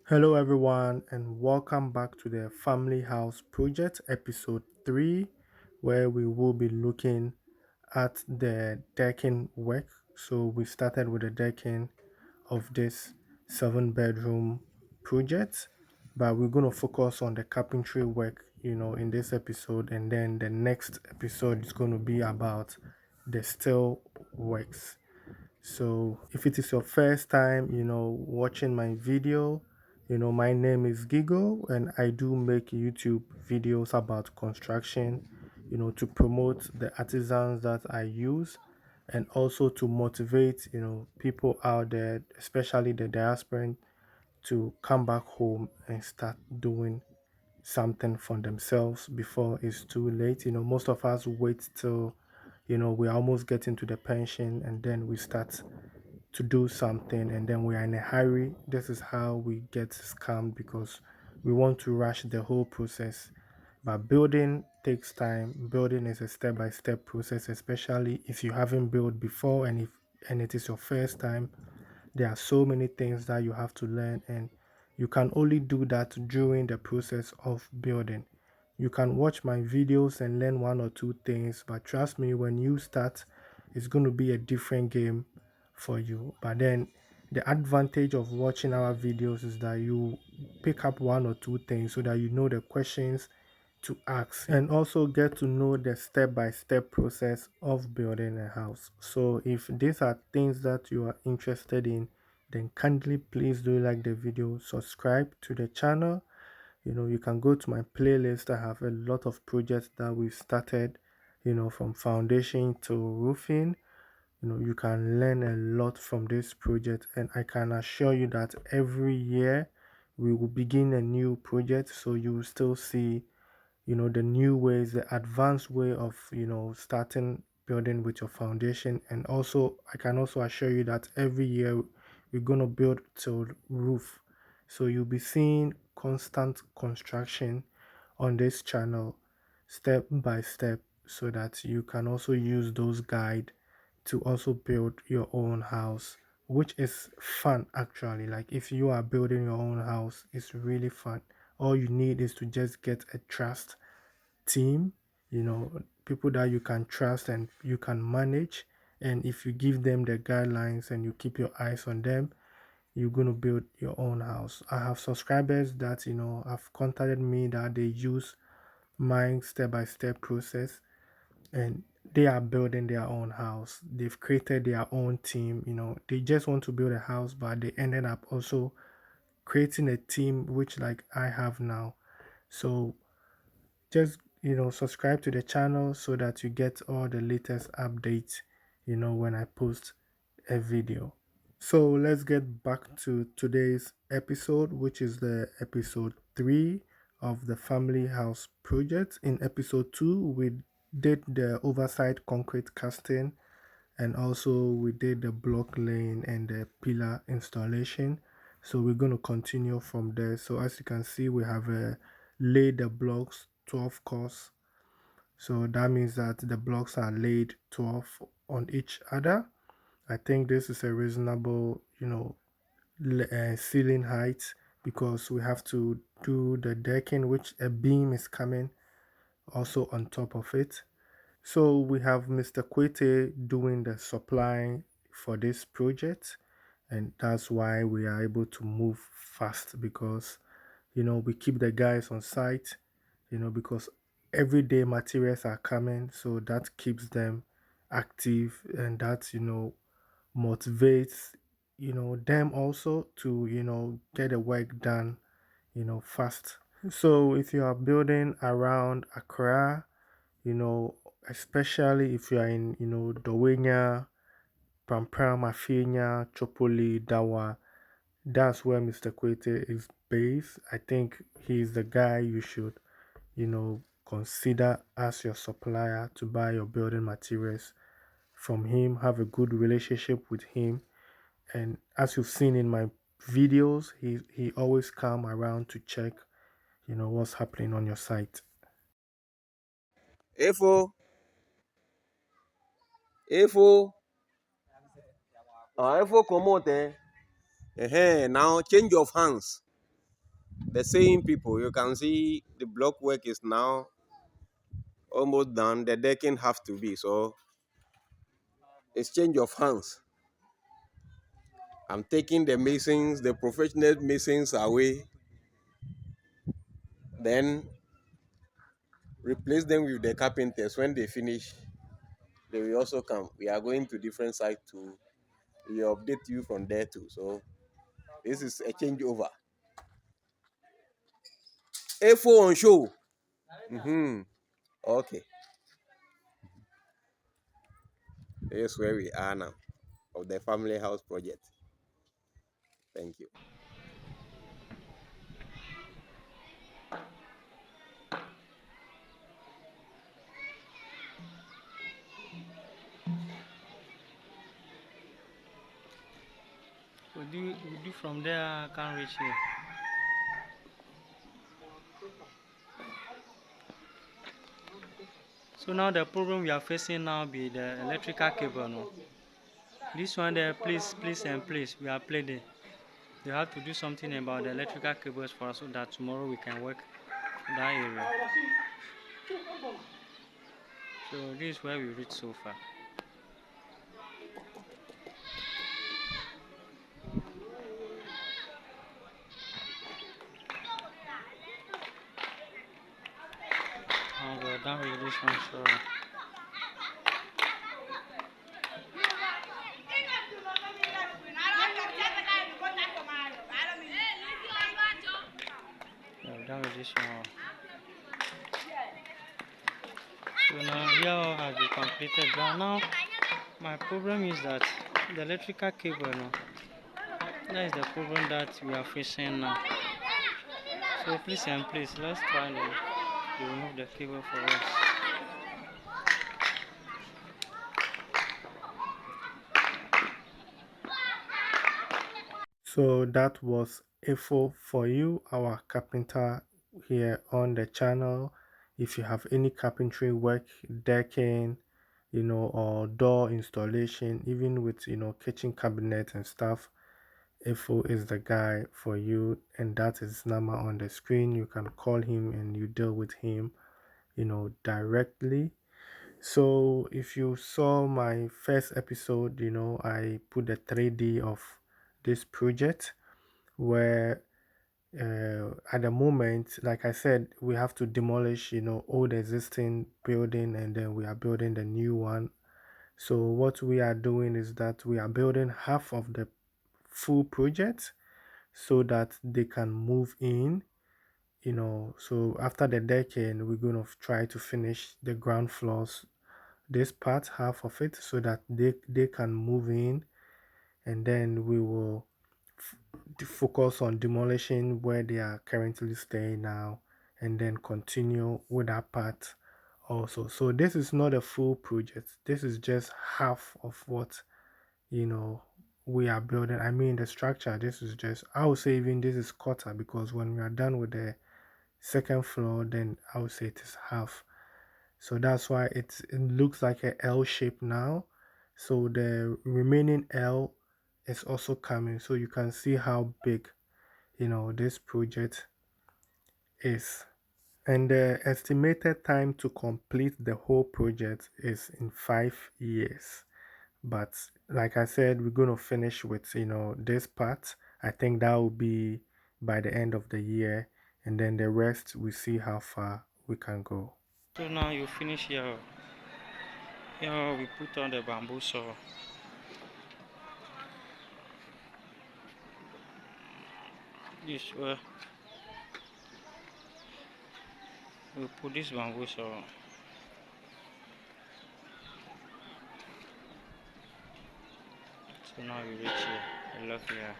Hello, everyone, and welcome back to the Family House Project, episode 3, where we will be looking at the decking work. So, we started with the decking of this 7 bedroom project, but we're going to focus on the carpentry work, in this episode, and then the next episode is going to be about the steel works. So, if it is your first time, watching my video, my name is Gigo and I do make YouTube videos about construction, to promote the artisans that I use and also to motivate, people out there, especially the diaspora, to come back home and start doing something for themselves before it's too late. Most of us wait till, we're almost getting to the pension and then we start to do something and then we are in a hurry. This is how we get scammed because we want to rush the whole process. But building takes time. Building is a step-by-step process, especially if you haven't built before and it is your first time. There are so many things that you have to learn, and you can only do that during the process of building. You can watch my videos and learn one or two things, but trust me, when you start, it's going to be a different game for you. But then the advantage of watching our videos is that you pick up one or two things so that you know the questions to ask and also get to know the step-by-step process of building a house. So if these are things that you are interested in, then kindly please do like the video, subscribe to the channel. You can go to my playlist. I have a lot of projects that we've started, from foundation to roofing. You can learn a lot from this project, and I can assure you that every year we will begin a new project, so you will still see, the new ways, the advanced way of, starting building with your foundation. And also, I can also assure you that every year we're going to build till roof. So you'll be seeing constant construction on this channel step by step so that you can also use those guide to also build your own house, which is fun actually. Like if you are building your own house, it's really fun. All you need is to just get a trust team, people that you can trust and you can manage. And if you give them the guidelines and you keep your eyes on them, you're going to build your own house. I have subscribers that, have contacted me that they use my step by step process and they are building their own house. They've created their own team. They just want to build a house, but they ended up also creating a team, which like I have now. So just, subscribe to the channel so that you get all the latest updates, when I post a video. So let's get back to today's episode, which is the episode 3 of the Family House Project. In episode 2, we did the oversight concrete casting and also we did the block laying and the pillar installation. So we're going to continue from there. So as you can see, we have laid the blocks 12 course. So that means that the blocks are laid 12 on each other. I think this is a reasonable, ceiling height because we have to do the decking, which a beam is coming also on top of it. So we have Mr. Kwete doing the supply for this project, and that's why we are able to move fast because, we keep the guys on site, because everyday materials are coming, so that keeps them active and that, motivates, them also to, get the work done, fast. So if you are building around Accra, especially if you are in, Dowenya, Pampram, Afenya, Chopoli, Dawa, that's where Mr. Kwete is based. I think he's the guy you should, consider as your supplier to buy your building materials from him. Have a good relationship with him. And as you've seen in my videos, he always come around to check, what's happening on your site. A4, A4, A4 comot now change of hands. the same people. You can see the block work is now almost done. The decking have to be, so exchange of hands. I'm taking the masons, the professional masons away, then replace them with the carpenters. When they finish, they will also come. We are going to different sites to we update you from there too. So this is a changeover. A4 on show. Mm-hmm. Okay, this is where we are now of the family house project. Thank you. We do from there, I can't reach here. So now the problem we are facing now be the electrical cable. No, this one there, please, we are playing. You have to do something about the electrical cables for us so that tomorrow we can work that area. So this is where we reach so far. Oh, we're done with this one, so. We're done with this one. So now here all has been completed. But now my problem is that the electrical cable now. That is the problem that we are facing now. So please, let's try to remove the cable for us. So that was info for you, our carpenter here on the channel. If you have any carpentry work, decking, or door installation, even with, kitchen cabinet and stuff, Info is the guy for you, and that is his number on the screen. You can call him and you deal with him, directly. So if you saw my first episode, I put the 3D of this project where at the moment, like I said, we have to demolish, old existing building, and then we are building the new one. So what we are doing is that we are building half of the full project so that they can move in. So after the decade, we're going to try to finish the ground floors, this part, half of it, so that they can move in, and then we will focus on demolishing where they are currently staying now, and then continue with that part also. So this is not a full project. This is just half of what you know we are building. I mean, the structure, this is just, I would say even this is quarter, because when we are done with the second floor, then I would say it is half. So that's why it looks like a L shape now. So the remaining L is also coming, so you can see how big this project is. And the estimated time to complete the whole project is in 5 years. But like I said, we're going to finish with, this part. I think that will be by the end of the year. And then the rest, we see how far we can go. So now you finish here. Here we put on the bamboo saw. This way we put this bamboo saw. So now we reach here. I look here.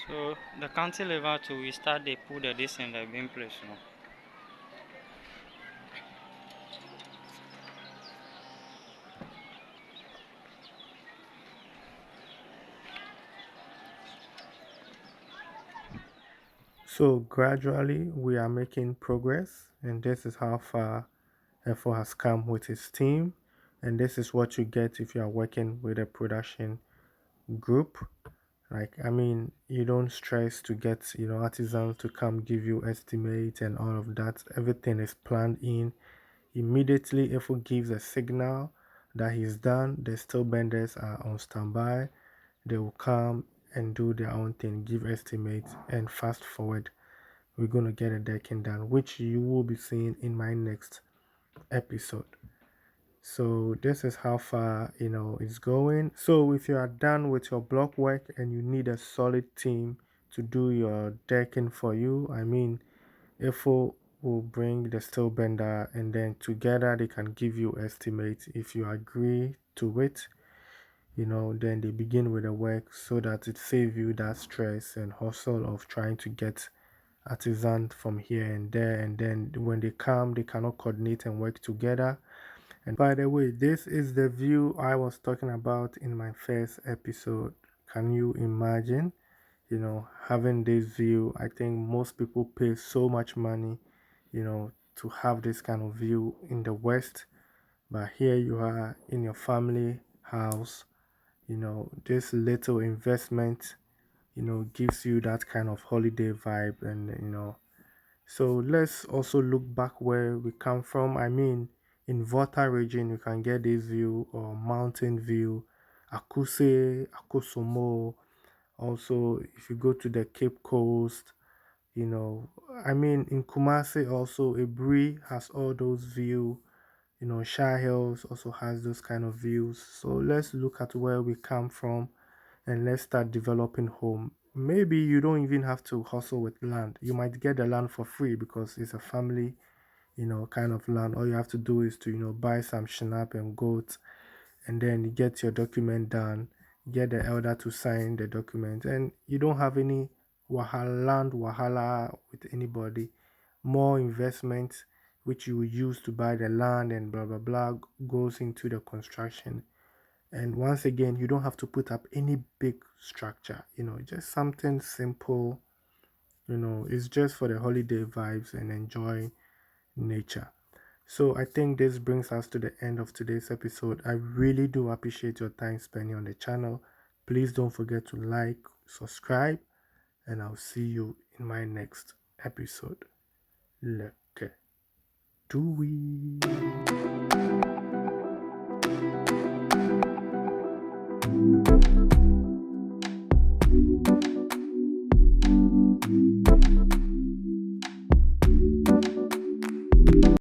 So the cantilever too, we start they put this in the beam place now. So gradually we are making progress, and this is how far Efo has come with his team. And this is what you get if you are working with a production group. Like, I mean, you don't stress to get, artisans to come give you estimates and all of that. Everything is planned in. Immediately, Efo gives a signal that he's done. The steel benders are on standby. They will come and do their own thing, give estimates, and fast forward. We're going to get a decking done, which you will be seeing in my next episode. So this is how far it's going. So if you are done with your block work and you need a solid team to do your decking for you, I mean, IFO will bring the steel bender, and then together they can give you estimates. If you agree to it, then they begin with the work so that it saves you that stress and hustle of trying to get artisan from here and there, and then when they come they cannot coordinate and work together. And by the way, this is the view I was talking about in my first episode. Can you imagine, having this view? I think most people pay so much money, to have this kind of view in the West. But here you are in your family house, this little investment, gives you that kind of holiday vibe. And, so let's also look back where we come from. I mean, in Volta region, you can get this view or mountain view, Akuse, Akosomo. Also, if you go to the Cape Coast, I mean, in Kumasi also, Ibri has all those view. Shah Hills also has those kind of views. So let's look at where we come from and let's start developing home. Maybe you don't even have to hustle with land. You might get the land for free because it's a family, kind of land. All you have to do is to, buy some shinap and goats, and then get your document done, get the elder to sign the document, and you don't have any land wahala with anybody. More investment which you will use to buy the land and blah blah blah goes into the construction. And once again, you don't have to put up any big structure, just something simple, it's just for the holiday vibes and enjoy nature. So I think this brings us to the end of today's episode. I really do appreciate your time spending on the channel. Please don't forget to like, subscribe, and I'll see you in my next episode. Look, do we?